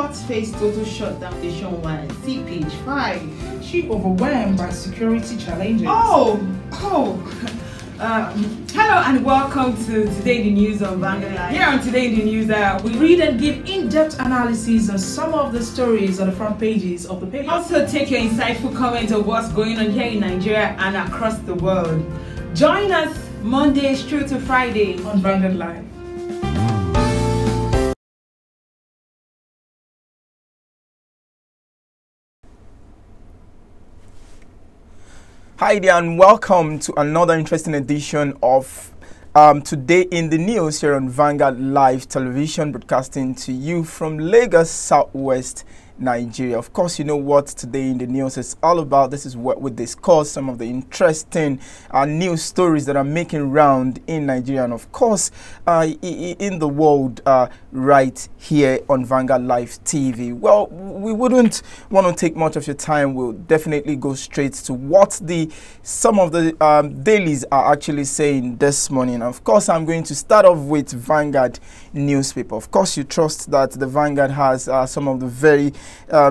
Courts face total shutdown nationwide. See page 5. She overwhelmed by security challenges. Hello and welcome to Today in the News on Vanguard Live. Here on Today in the News, we read and give in-depth analysis on some of the stories on the front pages of the paper. Also take your insightful comments of what's going on here in Nigeria and across the world. Join us Mondays through to Friday on Vanguard Live. Hi there and welcome to another interesting edition of Today in the News here on Vanguard Live Television, broadcasting to you from Lagos, Southwest Nigeria. Of course, you know what Today in the News is all about. This is what we discuss, some of the interesting news stories that are making round in Nigeria and of course in the world right here on Vanguard Live TV. Well, we wouldn't want to take much of your time. We'll definitely go straight to what some of the dailies are actually saying this morning. Of course, I'm going to start off with Vanguard newspaper. Of course, you trust that the Vanguard has some of the very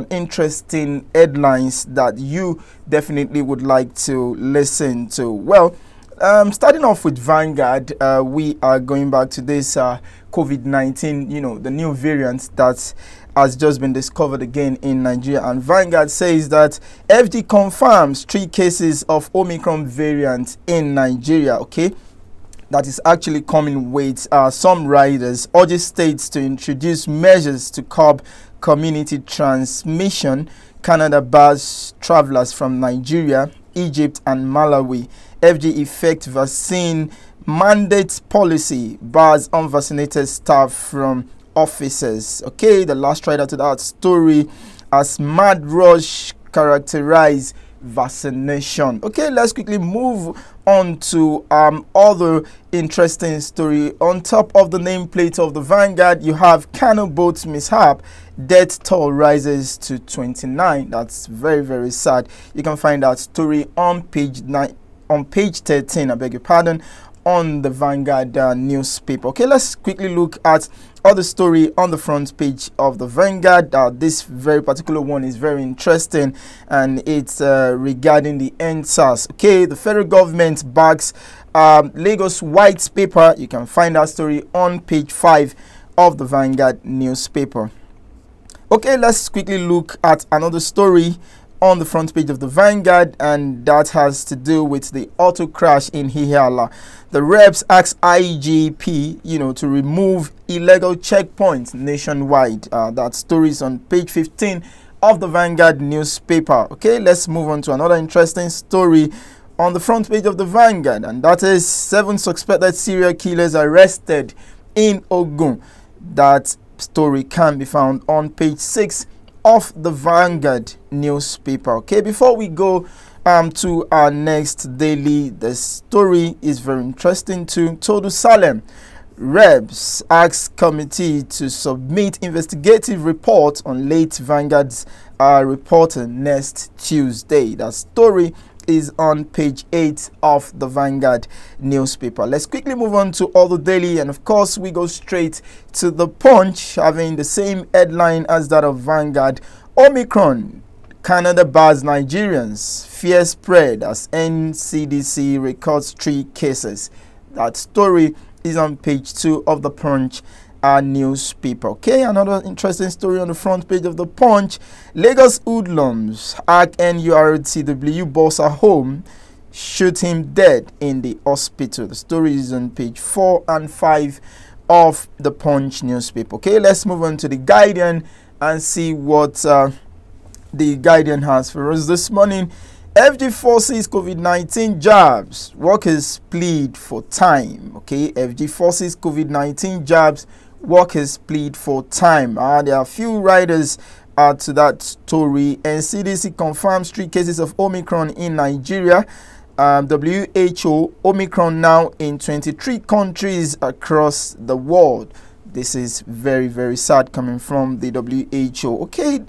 interesting headlines that you definitely would like to listen to. Well, starting off with Vanguard, we are going back to this COVID-19, you know, the new variant that has just been discovered again in Nigeria. And Vanguard says that FD confirms 3 cases of Omicron variant in Nigeria, okay? That is actually coming with some riders, urges states to introduce measures to curb community transmission. Canada bars travelers from Nigeria, Egypt and Malawi. FD effect vaccine mandate policy bars unvaccinated staff from offices. Okay, the last rider to that story as mad rush characterize vaccination. Okay, let's quickly move on to other interesting story. On top of the nameplate of the Vanguard, you have Kano boat mishap. Death toll rises to 29. That's very, very sad. You can find that story on page 13, I beg your pardon, on the Vanguard newspaper. Okay, let's quickly look at other story on the front page of the Vanguard. This very particular one is very interesting and it's regarding the NSAS. Okay, the federal government backs Lagos white paper. You can find that story on page 5 of the Vanguard newspaper. Okay, let's quickly look at another story on the front page of the Vanguard, and that has to do with the auto crash in Ihiala. The reps ask IGP, you know, to remove illegal checkpoints nationwide. That story is on page 15 of the Vanguard newspaper. Okay, let's move on to another interesting story on the front page of the Vanguard, and that is 7 suspected serial killers arrested in Ogun. That story can be found on page 6 of the Vanguard newspaper. Okay, before we go to our next daily, the story is very interesting too. Todu Salem Rebs asks committee to submit investigative report on late Vanguard's reporter next Tuesday. That story is on page 8 of the Vanguard newspaper. Let's quickly move on to all the daily, and of course we go straight to the Punch, having the same headline as that of Vanguard. Omicron, Canada bars Nigerians, fear spread as NCDC records 3 cases. That story is on page 2 of the Punch newspaper. Okay, another interesting story on the front page of the Punch. Lagos hoodlums hack NURTW boss at home, shoot him dead in the hospital. The story is on page 4 and 5 of the Punch newspaper. Okay, let's move on to the Guardian and see what the Guardian has for us this morning. FG forces COVID-19 jabs, workers plead for time. Okay, FG forces COVID-19 jabs, workers plead for time. There are a few riders to that story. And CDC confirms 3 cases of Omicron in Nigeria. WHO, Omicron now in 23 countries across the world. This is very, very sad coming from the WHO. Okay,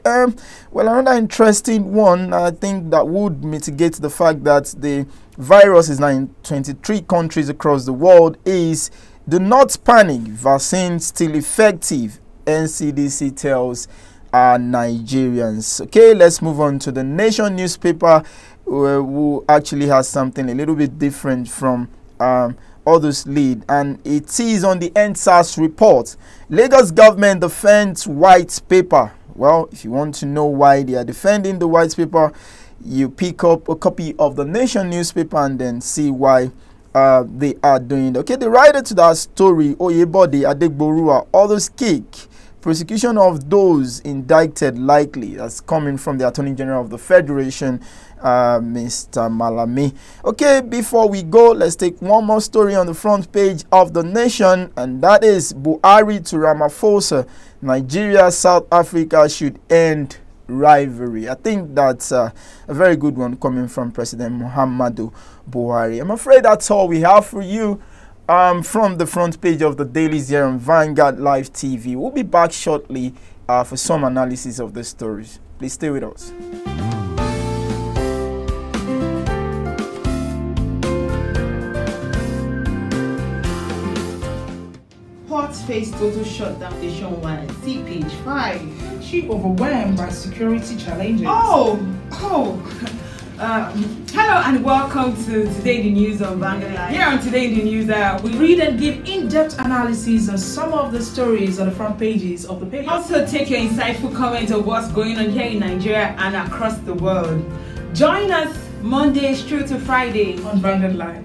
well, another interesting one, I think that would mitigate the fact that the virus is now in 23 countries across the world is do not panic, vaccine still effective, NCDC tells Nigerians. Okay, let's move on to the Nation newspaper, who actually has something a little bit different from others lead, and it is on the NSAS report. Lagos government defends white paper. Well, if you want to know why they are defending the white paper, you pick up a copy of the Nation newspaper and then see why they are doing it. Okay, the writer to that story, Oyebode Adegborua, others kick. Prosecution of those indicted likely. That's coming from the Attorney General of the Federation, Mr. Malami. Okay, before we go, let's take one more story on the front page of the Nation, and that is Buhari to Ramaphosa. Nigeria, South Africa should end rivalry. I think that's a very good one coming from President Muhammadu Buhari. I'm afraid that's all we have for you from the front page of the dailies here on Vanguard Live TV. We'll be back shortly for some analysis of the stories. Please stay with us. Ports face total shutdown nationwide. See page 5. She overwhelmed by security challenges. Hello and welcome to Today in the News on Vanguard Live. Here on Today in the News, we read and give in-depth analysis on some of the stories on the front pages of the paper. Also take your insightful comments of what's going on here in Nigeria and across the world. Join us Mondays through to Friday on Vanguard Live.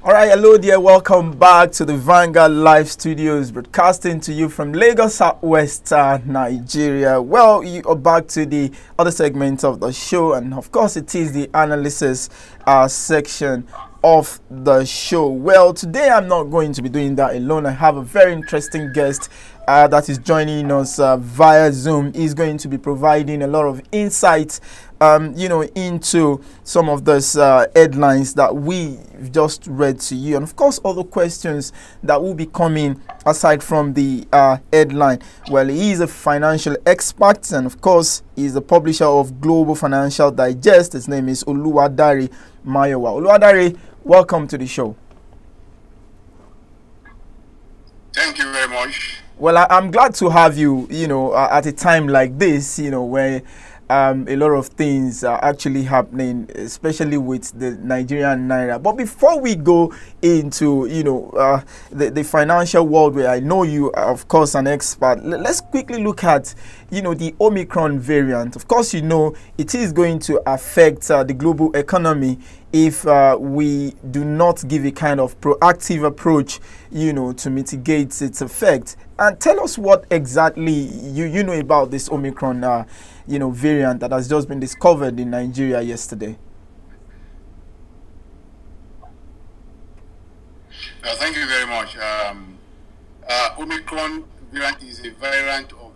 All right, hello there. Welcome back to the Vanguard Live Studios, broadcasting to you from Lagos, Southwest Nigeria. Well, you are back to the other segment of the show, and of course, it is the analysis section of the show. Well, today I'm not going to be doing that alone. I have a very interesting guest that is joining us via Zoom. He's going to be providing a lot of insights into some of those headlines that we've just read to you, and of course other questions that will be coming aside from the headline. Well, he is a financial expert, and of course he's the publisher of Global Financial Digest. His name is Oluwadare Mayowa. Oluwadare, welcome to the show. Thank you very much. Well, I'm glad to have you, at a time like this, where a lot of things are actually happening, especially with the Nigerian Naira. But before we go into, the financial world, where I know you are, of course, an expert, let's quickly look at, the Omicron variant. Of course, it is going to affect the global economy if we do not give a kind of proactive approach, to mitigate its effect. And tell us what exactly you know about this Omicron variant that has just been discovered in Nigeria yesterday. Thank you very much. Omicron variant is a variant of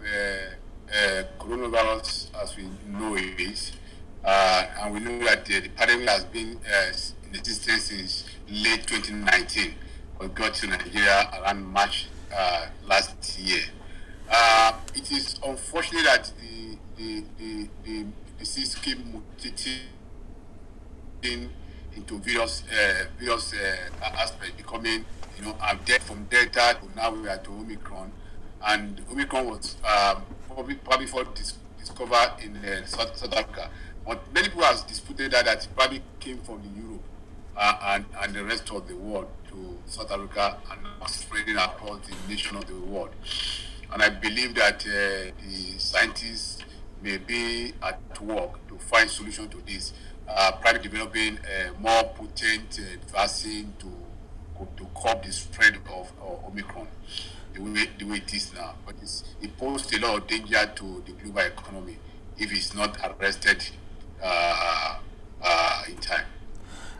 coronavirus, as we know it is. And we know that the pandemic has been in existence since late 2019. We got to Nigeria around March last year. It is unfortunate that the disease keep mutating into various aspects, becoming from Delta to now we are to Omicron, and Omicron was probably discovered in South Africa. But many people have disputed that it probably came from the Europe and the rest of the world to South Africa and now spreading across the nation of the world. And I believe that the scientists may be at work to find solution to this, probably developing a more potent vaccine to curb the spread of Omicron the way it is now. But it poses a lot of danger to the global economy if it's not arrested in time.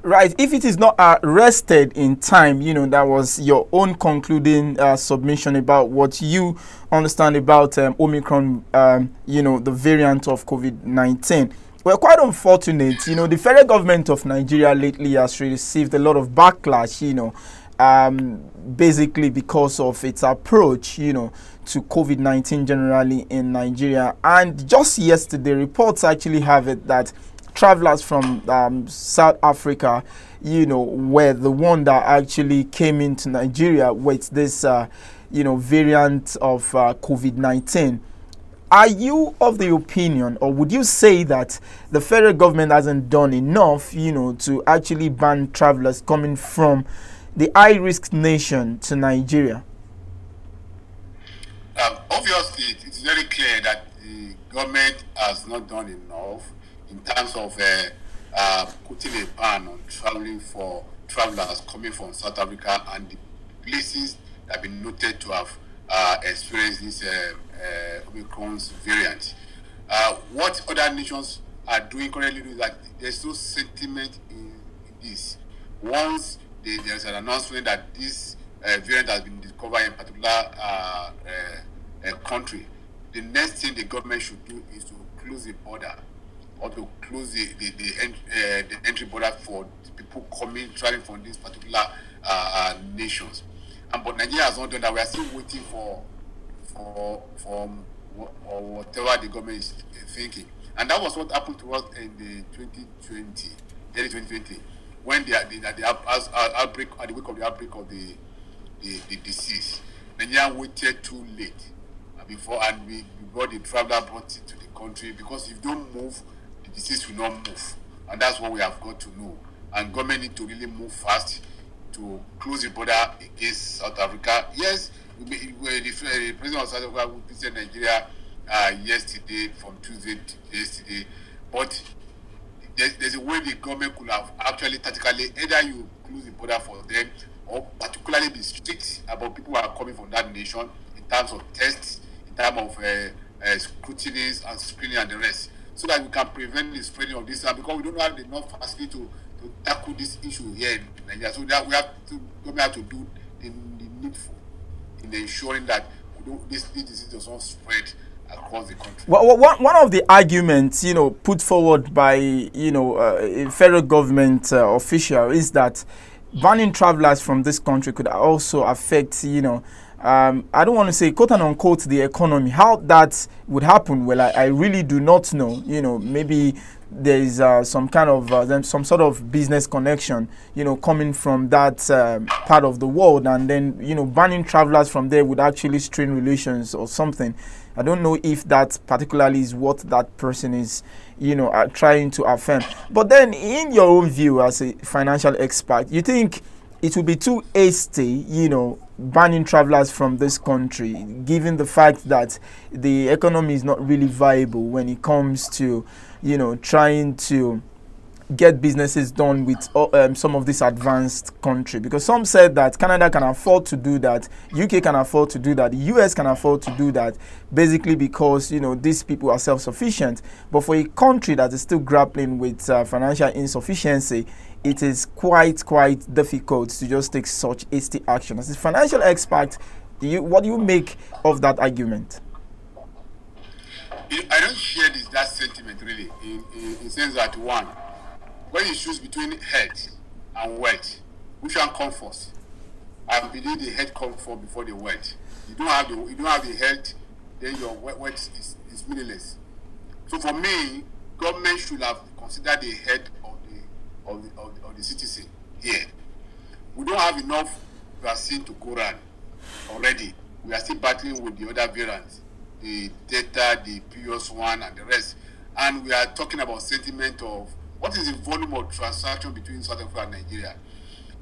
Right. If it is not arrested in time, that was your own concluding submission about what you understand about Omicron, the variant of COVID-19. Well, quite unfortunate. The federal government of Nigeria lately has received a lot of backlash, basically because of its approach, to COVID-19 generally in Nigeria. And just yesterday, reports actually have it that travelers from South Africa, were the one that actually came into Nigeria with this, variant of COVID-19. Are you of the opinion, or would you say that the federal government hasn't done enough, to actually ban travelers coming from the high-risk nation to Nigeria? Obviously, it's very clear that the government has not done enough in terms of putting a ban on traveling for travelers coming from South Africa and the places that have been noted to have experienced this Omicron's variant. What other nations are doing currently is that there's no sentiment in this. Once there's an announcement that this variant has been discovered in a particular country, the next thing the government should do is to close the border, or to close the entry border for people traveling from these particular nations. But Nigeria has not done that. We are still waiting for whatever the government is thinking. And that was what happened to us in the 2020, early 2020, when the outbreak, at the wake of the outbreak of the disease. Nigeria waited too late before the traveler brought it to the country, because if you don't move, the disease will not move. And that's what we have got to know. And government need to really move fast to close the border against South Africa. Yes, the president of South Africa visited Nigeria yesterday, from Tuesday to yesterday, but there's a way the government could have actually tactically, either you close the border for them, or particularly be strict about people who are coming from that nation in terms of tests, in terms of scrutinies and screening and the rest, so that we can prevent the spreading of this. And because we don't have enough facility to tackle this issue here in Nigeria, so that government have to do the needful in ensuring that this disease does not spread across the country. Well, one of the arguments, put forward by, a federal government official is that banning travelers from this country could also affect, I don't want to say quote and unquote the economy. How that would happen, well, I really do not know. Maybe there is some kind of some sort of business connection, coming from that part of the world, and then banning travelers from there would actually strain relations or something. I don't know if that particularly is what that person is, trying to affirm. But then, in your own view as a financial expert, you think it would be too hasty, banning travelers from this country, given the fact that the economy is not really viable when it comes to, trying to get businesses done with some of this advanced country? Because some said that Canada can afford to do that, UK can afford to do that, the US can afford to do that, basically because these people are self-sufficient. But for a country that is still grappling with financial insufficiency, it is quite difficult to just take such hasty action. As a financial expert, what do you make of that argument? I don't share that sentiment really, in the sense that, one, when you choose between health and wealth, which one comes first? I believe the health comes first before the wealth. You don't have the health, then your wealth is meaningless. So for me, government should have considered the health of the citizen here. We don't have enough vaccine to go around already. We are still battling with the other variants, the Delta, the previous one, and the rest. And we are talking about sentiment of what is the volume of transaction between South Africa and Nigeria.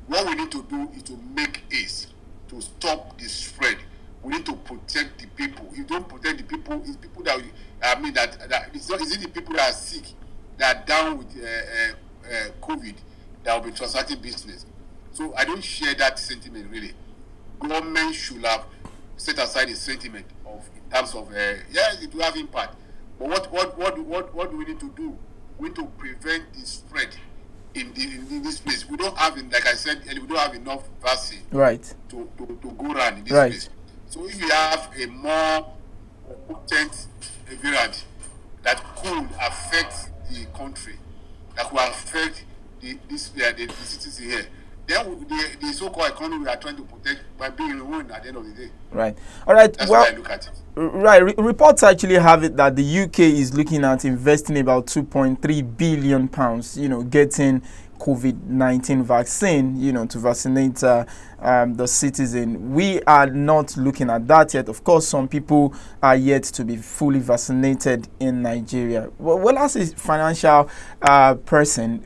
What we need to do is to make haste to stop the spread. We need to protect the people. If you don't protect the people, it's people that is it the people that are sick, that are down with COVID, that will be transacting business. So I don't share that sentiment really. Government should have set aside the sentiment of, in terms of it will have impact. But what do we need to do? We need to prevent the spread in this place. We don't have, like I said earlier, we don't have enough vaccine to go around in this place. So if we have a more potent variant that could affect the country, that could affect the citizens here, then the so-called economy we are trying to protect by being ruined at the end of the day. Right. All right. That's Well, how I look at it. right. Reports actually have it that the UK is looking at investing about 2.3 billion pounds, getting COVID-19 vaccine, to vaccinate the citizen. We are not looking at that yet. Of course, some people are yet to be fully vaccinated in Nigeria. Well, as a financial person,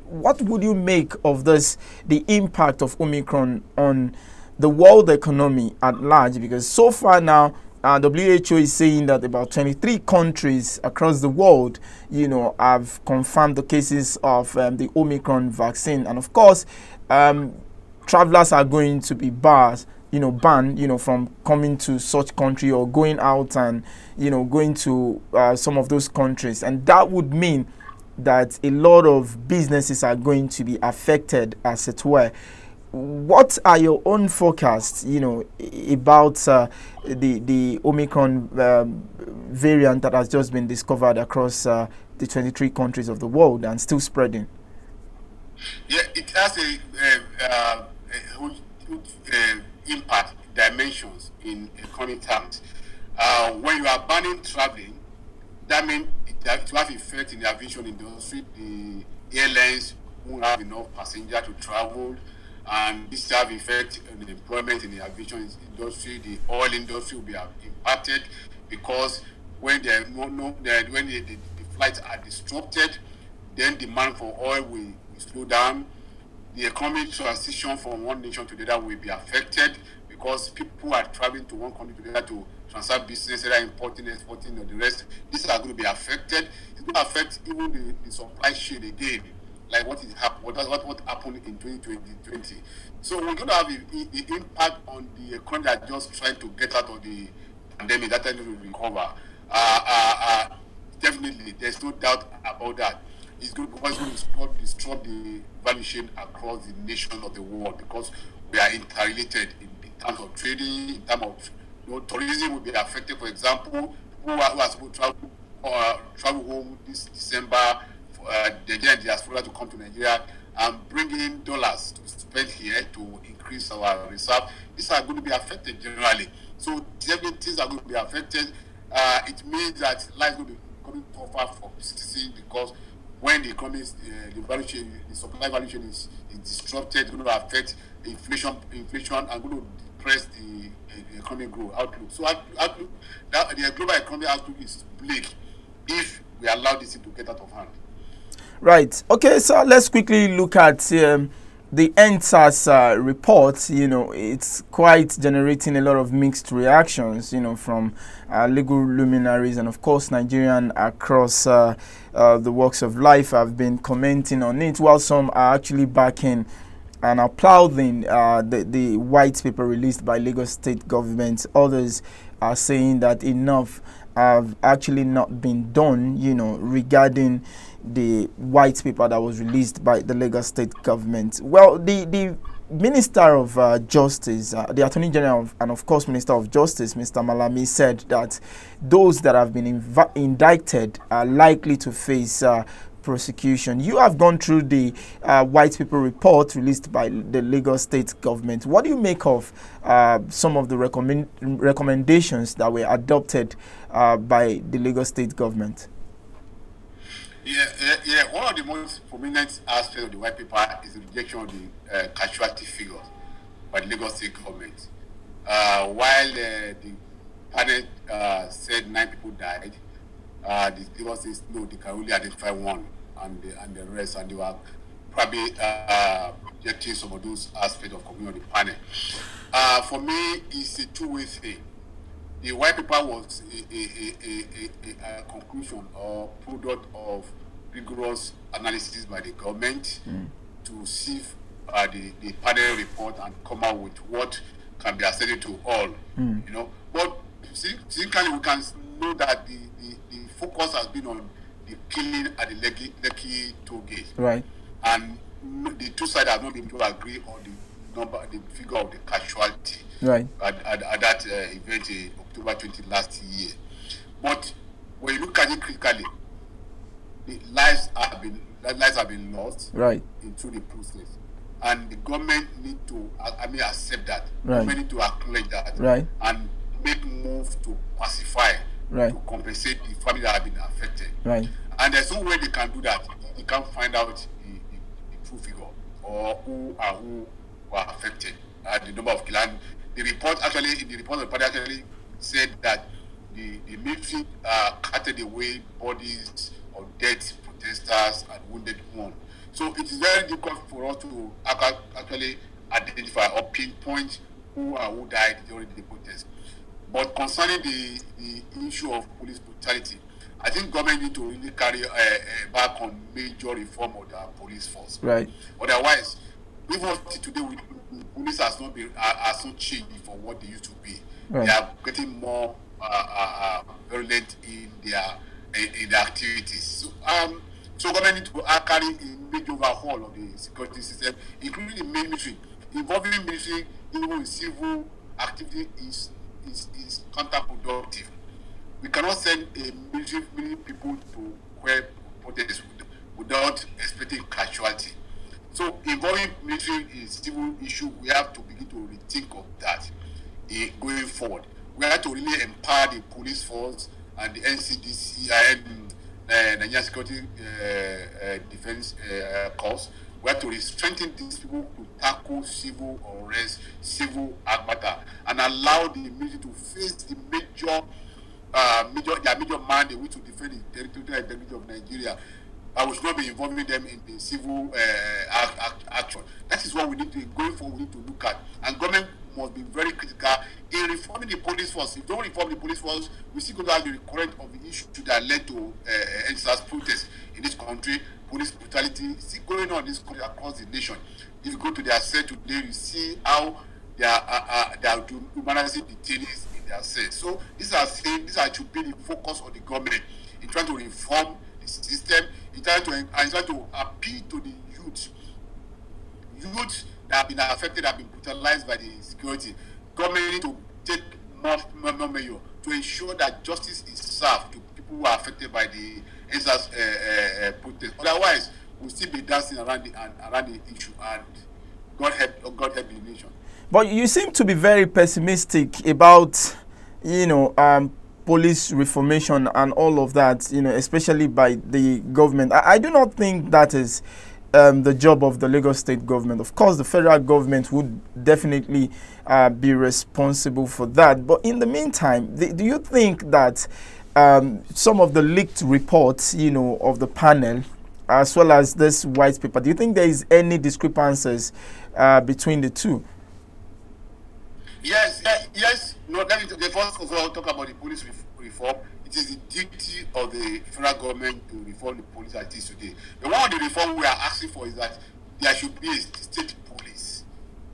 what would you make of this, the impact of Omicron on the world economy at large? Because so far now, WHO is saying that about 23 countries across the world, have confirmed the cases of the Omicron vaccine. And of course, travelers are going to be banned, from coming to such country or going out and, going to some of those countries. And that would mean that a lot of businesses are going to be affected, as it were. What are your own forecasts, about the Omicron variant that has just been discovered across the 23 countries of the world and still spreading? Yeah, it has a huge impact, dimensions in economic terms. When you are banning traveling, that means it will have effect in the aviation industry. The airlines won't have enough passengers to travel, and this will have effect on the employment in the aviation industry. The oil industry will be impacted because when the flights are disrupted, then demand for oil will slow down. The economic transition from one nation to the other will be affected because people are traveling to one country to the other to transfer business, either importing, exporting, or the rest. These are going to be affected. It's going to affect even the supply chain again, like what happened in 2020. So we're going to have the impact on the economy that just trying to get out of the pandemic. That time will recover. Definitely, there's no doubt about that. It's going to disrupt the value chain across the nation of the world because we are interrelated in terms of trading, in terms of tourism will be affected. For example, people who are supposed to travel home this December, the Nigerian diaspora to come to Nigeria and bring in dollars to spend here to increase our reserve. These are going to be affected generally. So things are going to be affected. It means that life is going to be coming tougher for citizens because when the economy, the value chain, the supply value chain is disrupted, it's going to affect inflation, and going to depress the economic growth outlook. So the global economic outlook is bleak if we allow this thing to get out of hand. Right. Okay, so let's quickly look at the NSAS report. It's quite generating a lot of mixed reactions, from legal luminaries and, of course, Nigerian across the walks of life have been commenting on it, while some are actually backing and applauding the white paper released by Lagos State government. Others are saying that enough have actually not been done, regarding the white paper that was released by the Lagos State government. Well, the Minister of Justice, the Attorney General, and of course Minister of Justice, Mr. Malami, said that those that have been indicted are likely to face prosecution. You have gone through the white paper report released by the Lagos State government. What do you make of some of the recommendations that were adopted by the Lagos State government? Yeah. One of the most prominent aspects of the white paper is the rejection of the casualty figures by the Lagos State government. While the panel said 9 people died, the Lagos says no, they can only identify one, and the rest, and they were probably rejecting some of those aspects of community panel. For me, it's a two-way thing. The white paper was a conclusion or product of rigorous analysis by the government to sieve the panel report and come out with what can be accessible to all. But significantly, we can know that the focus has been on the killing at the Lekki toll gate, right? And the two sides have not been able to agree on the figure of the casualty, right? At that event in October 20 last year. But when you look at it critically, the lives have been lost, right, into the process. and the government need to, accept that. Right. Government need to acknowledge that, Right. and make move to pacify, Right. to compensate the family that have been affected. Right. And there's no way they can do that. They can't find out the true figure or who were affected, the number of killed. And the report actually, in the report, the party actually said that the military carted away bodies of dead protesters and wounded one. So it is very difficult for us to actually identify or pinpoint who died during the protest. But concerning the issue of police brutality, I think government need to really carry back on major reform of the police force. Right. Otherwise, even today, police has not changed from what they used to be. Right. They are getting more virulent in their activities. So government need to carry a major overhaul of the security system, including the military. Involving military even in civil activity is counterproductive. We cannot send a military people to where protests without expecting casualty. So involving military in civil issue, we have to begin to rethink of that going forward. We have to really empower the police force and the NCDC and Nigerian Security Defense Corps. We have to strengthen these people to tackle civil unrest, civil matter, and allow the military to face the major mandate which to defend the territorial integrity of Nigeria. I should not be involving them in the civil action. That is what we need to, going forward, we need to look at. And government must be very critical in reforming the police force. If you don't reform the police force, we still going to have the recurrent of the issue that led to NSAS protests in this country. Police brutality still going on in this country across the nation. If you go to their cell today, you see how they are humanizing detainees in their cells. So these are should be the focus of the government in trying to reform the system, in trying to appeal to the youth that have been affected, have been brutalized by the security. Government need to take more measure to ensure that justice is served to people who are affected by the NSAS protest. Otherwise, we'll still be dancing around the issue, and God help the nation. But you seem to be very pessimistic about, police reformation and all of that, especially by the government. I do not think that is the job of the Lagos State government. Of course, the federal government would definitely be responsible for that. But in the meantime, do you think that some of the leaked reports, of the panel, as well as this white paper, do you think there is any discrepancies between the two? Yes. No, let me first of all talk about the police reform. It is the duty of the federal government to reform the police as it is today. The one of the reform we are asking for is that there should be a state police.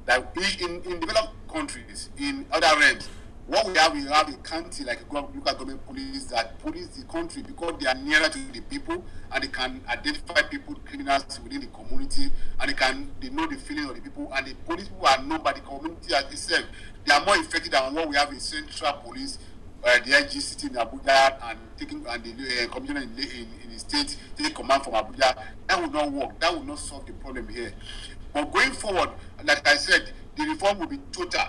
That in developed countries, in other realms, what we have a county like a local government police that police the country because they are nearer to the people and they can identify people, criminals within the community, and they know the feeling of the people, and the police people are known by the community as itself. They are more effective than what we have in central police, the IG sitting in Abuja and the commissioner in the state taking command from Abuja. That will not work. That will not solve the problem here. But going forward, like I said, the reform will be total,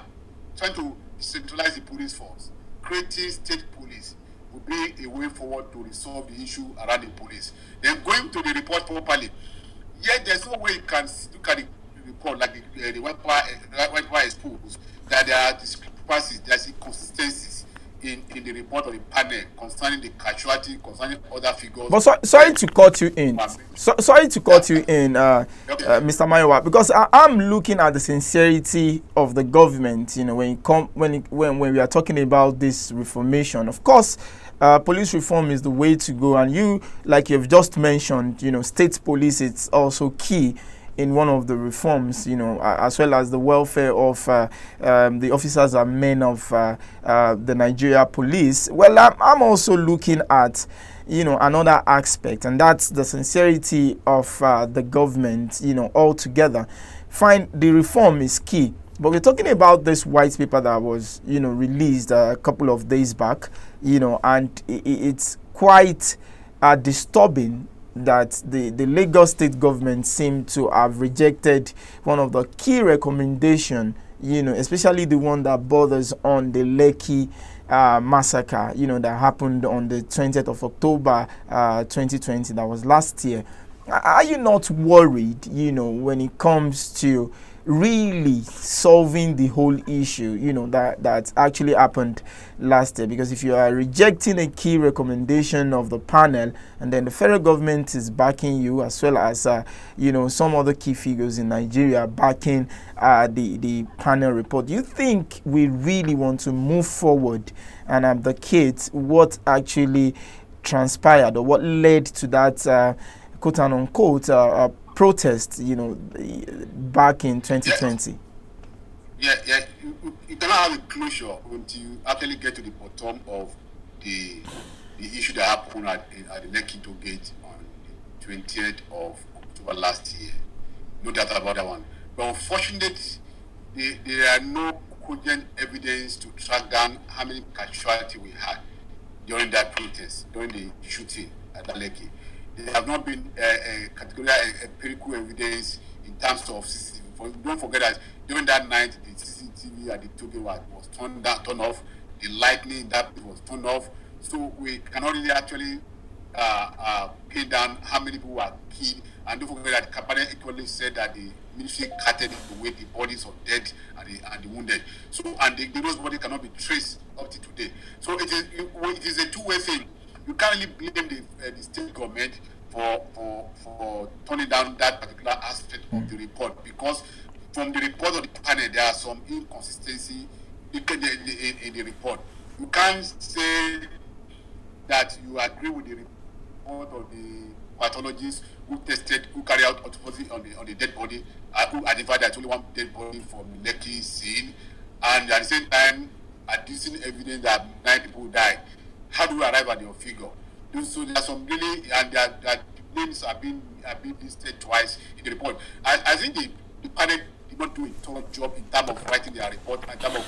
trying to centralize the police force. Creating state police will be a way forward to resolve the issue around the police. Then going to the report properly. Yet there's no way you can look at the report like the white power exposed that there are discrepancies, there's inconsistencies in the report of the panel concerning the casualty, concerning other figures. But sorry to cut you in. Sorry to cut you in, Mr. Mayowa, because I'm looking at the sincerity of the government. When we are talking about this reformation, of course, police reform is the way to go, and you, like you've just mentioned, state police, it's also key in one of the reforms, as well as the welfare of the officers and men of the Nigeria police. Well, I'm also looking at, another aspect, and that's the sincerity of the government, altogether. Fine, the reform is key, but we're talking about this white paper that was, released a couple of days back, and it's quite disturbing that the Lagos state government seemed to have rejected one of the key recommendations, especially the one that borders on the Lekki massacre, that happened on the 20th of October 2020. That was last year. Are you not worried, when it comes to really solving the whole issue, that actually happened last year? Because if you are rejecting a key recommendation of the panel, and then the federal government is backing you, as well as some other key figures in Nigeria backing the panel report, do you think we really want to move forward and advocate what actually transpired, or what led to that quote unquote protest, back in 2020? Yeah. You cannot have a closure until you actually get to the bottom of the issue that happened at the Lekki toll gate on the 20th of October last year. No doubt about that one. But unfortunately, there are no cogent evidence to track down how many casualties we had during that protest, during the shooting at Lekki. There have not been categorical empirical evidence in terms of CCTV. Don't forget that during that night, the CCTV at the toll was turned off. The lightning that was turned off. So we cannot really actually pin down how many people were killed. And don't forget that Kabane equally said that the military carted away the bodies of dead and the wounded. So those bodies cannot be traced up to today. So it is a two-way thing. You can't really blame the state government for turning down that particular aspect of the report, because from the report of the panel there are some inconsistency in the report. You can't say that you agree with the report of the pathologists who carried out autopsy on the dead body, who identified that only one dead body from the Lekki scene, and at the same time adducing evidence that 9 people died. How do we arrive at your figure? So there are some really, and that names are being listed twice in the report. I think the panel did not do a thorough job in terms of writing their report, in terms of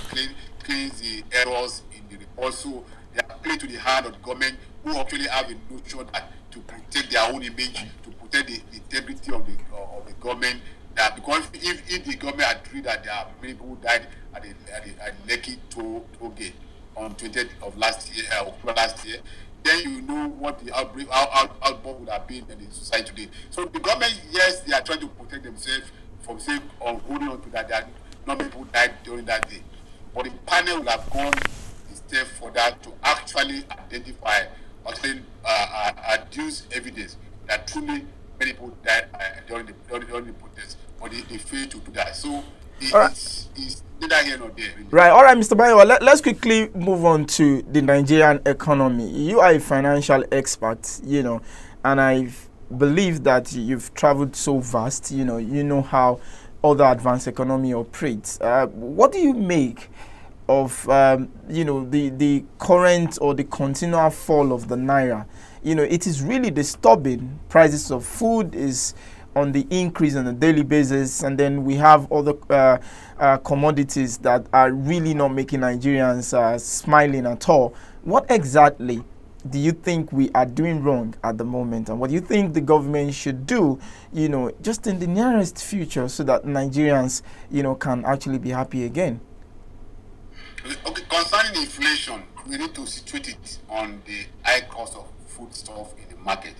clearing the errors in the report. So they are playing to the hand of the government, who actually have a notion that to protect their own image, to protect the integrity of the government. That because if the government agreed that there are many people who died at the Lekki toll gate on 20th of October last year, then you know what the outbreak would have been in the society today. So the government, yes, they are trying to protect themselves from saying or holding on to that there are not many people died during that day. But the panel will have gone a step further to actually identify or adduce evidence that truly many people died during the protest, but they failed to do that. So it's neither here nor there. Really. Right. All right, Mr. Bayo, let's quickly move on to the Nigerian economy. You are a financial expert, and I believe that you've traveled so vast, you know how other advanced economy operates. What do you make of, the current or the continual fall of the Naira? It is really disturbing. Prices of food is on the increase on a daily basis, and then we have other commodities that are really not making Nigerians smiling at all. What exactly do you think we are doing wrong at the moment, and what do you think the government should do, just in the nearest future, so that Nigerians, can actually be happy again? Okay, concerning inflation, we need to situate it on the high cost of foodstuff in the market.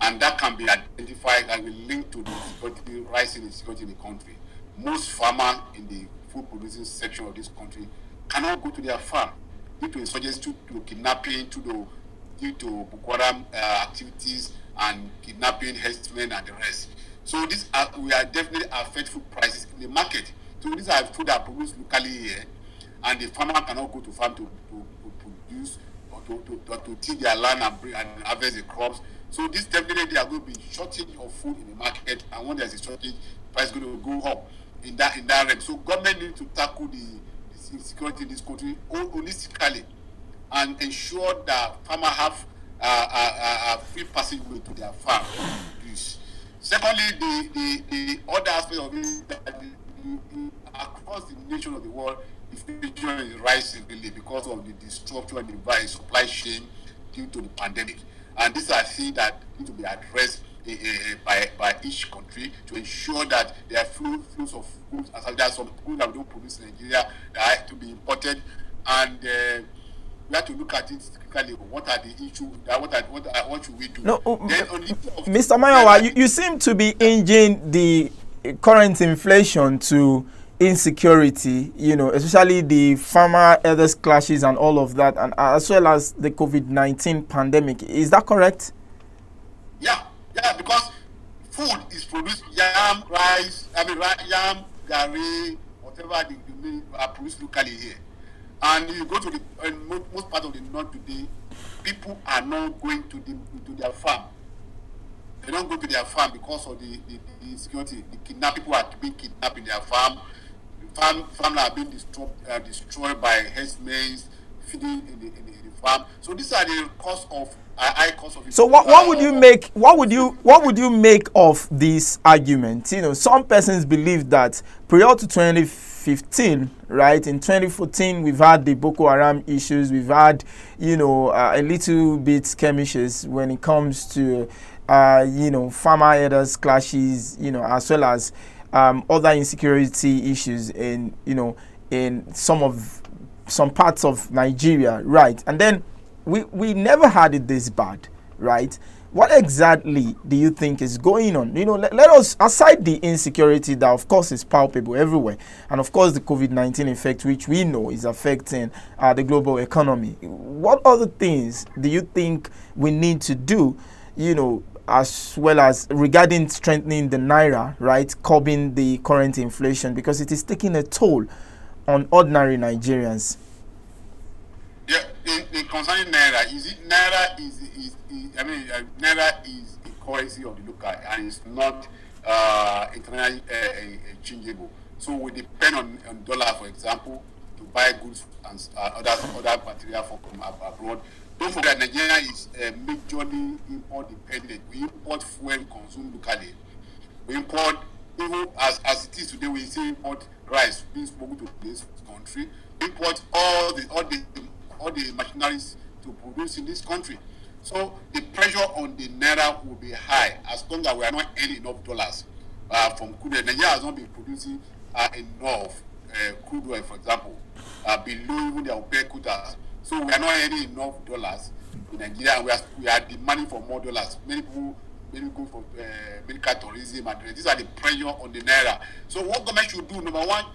And that can be identified and be linked to the security, rising insecurity in the country. Most farmers in the food producing section of this country cannot go to their farm due to insurgency, due to kidnapping, due to Boko Haram activities and kidnapping, herdsmen, and the rest. So we are definitely affect food prices in the market. So these are food that are produced locally here, and the farmer cannot go to farm to produce or to till their land and harvest the crops. So this definitely there are going to be shortage of food in the market, and when there's a shortage, price is going to go up in that realm. So government needs to tackle the security in this country holistically and ensure that farmers have a free passageway to their farm to produce. Secondly, the other aspect of it is that across the nation of the world, inflation is rising really because of the disruption in the supply chain due to the pandemic. And these are things that need to be addressed by each country to ensure that there are flows of goods. As there are some goods that we don't produce in Nigeria that have to be imported, and we have to look at it critically. What are the issues? What should we do? No, Mr. Mayowa, you seem to be hinging the current inflation to insecurity, especially the farmer elders clashes and all of that, and as well as the COVID-19 pandemic. Is that correct? Yeah, because food is produced, yam, rice, yam, gari, whatever they are produced locally here. And you go to most part of the north today, people are not going to their farm. They don't go to their farm because of the insecurity. People are being kidnapped in their farm. Farms are being destroyed by herdsmen feeding in the farm. So these are the cost of high cost of. So what would you make? What would you make of this argument? Some persons believe that prior to 2015, right? In 2014, we've had the Boko Haram issues. We've had, a little bit skirmishes when it comes to, farmer elders clashes, as well as other insecurity issues in some parts of Nigeria, right? And then we never had it this bad, right? What exactly do you think is going on? Let us, aside the insecurity that of course is palpable everywhere, and of course the COVID-19 effect, which we know is affecting the global economy, what other things do you think we need to do, as well as regarding strengthening the Naira, right, curbing the current inflation, because it is taking a toll on ordinary Nigerians? Yeah, in concerning Naira, Naira is a currency of the local, and it's not internationally changeable. So we depend on dollar, for example, to buy goods and other material from abroad. Don't forget, Nigeria is majorly import dependent. We import fuel consumed locally. We import, even as it is today, we still import rice being spoken to this country. We import all the machineries to produce in this country. So the pressure on the Naira will be high as long as we are not earning enough dollars from crude oil. Nigeria has not been producing enough crude oil, for example, below even their OPEC quotas. So we are not earning enough dollars in Nigeria, and we are demanding for more dollars. Many people go for medical tourism, and these are the pressure on the Naira. So what government should do, number one,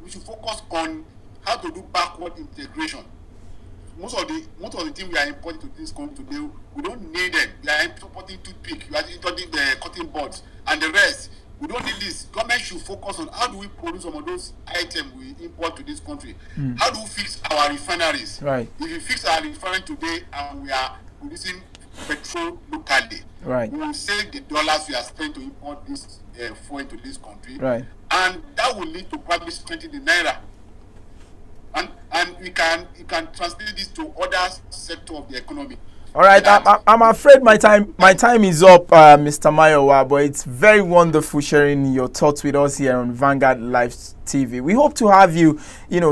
we should focus on how to do backward integration. Most of the things we are importing to this country today, we don't need them. We are importing toothpick, we are importing the cotton buds, and the rest. We don't need this. Government should focus on how do we produce some of those items we import to this country. How do we fix our refineries? Right. If we fix our refinery today and we are producing petrol locally, right, we will save the dollars we are spending to import this fuel into this country. Right. And that will lead to probably strengthen the Naira. And you can translate this to other sectors of the economy. All right, I'm afraid my time is up, Mr. Mayowa, but it's very wonderful sharing your thoughts with us here on Vanguard Live TV. We hope to have you,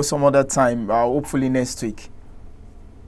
some other time, hopefully next week.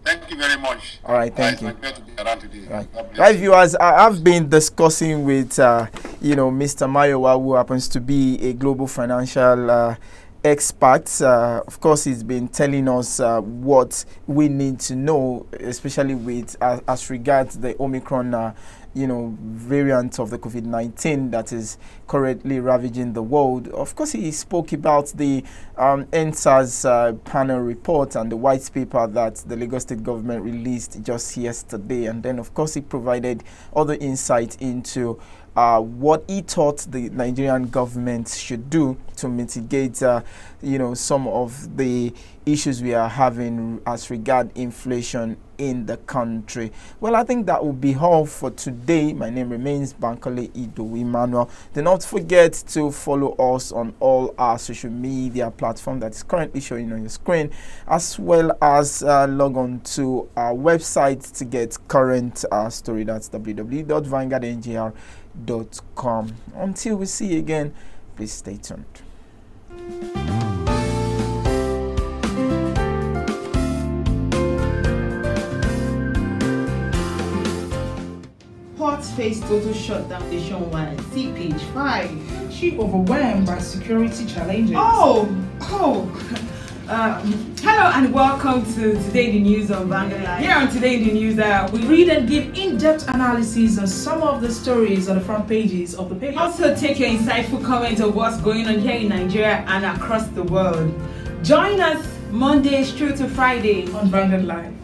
Thank you very much. All right, thank you. I'm glad to be around today. Right, viewers, I've been discussing with, Mr. Mayowa, who happens to be a global financial experts. Of course, he's been telling us what we need to know, especially with as regards the Omicron variant of the COVID-19 that is currently ravaging the world. Of course, he spoke about the NSAS panel report and the white paper that the Lagos State government released just yesterday, and then of course he provided other insight into what he thought the Nigerian government should do to mitigate, some of the issues we are having as regard inflation in the country. Well, I think that will be all for today. My name remains Bankole Idowu Emmanuel. Do not forget to follow us on all our social media platforms that is currently showing on your screen, as well as log on to our website to get current story. That's www.vanguardngr.com. Until we see you again, please stay tuned. face total shutdown nationwide. See page 5. She overwhelmed by security challenges. Hello and welcome to Today in the News on Vanguard Live. Here on Today in the News, we read and give in-depth analysis on some of the stories on the front pages of the paper. Also take your insightful comments of what's going on here in Nigeria and across the world. Join us Mondays through to Friday on Vanguard Live.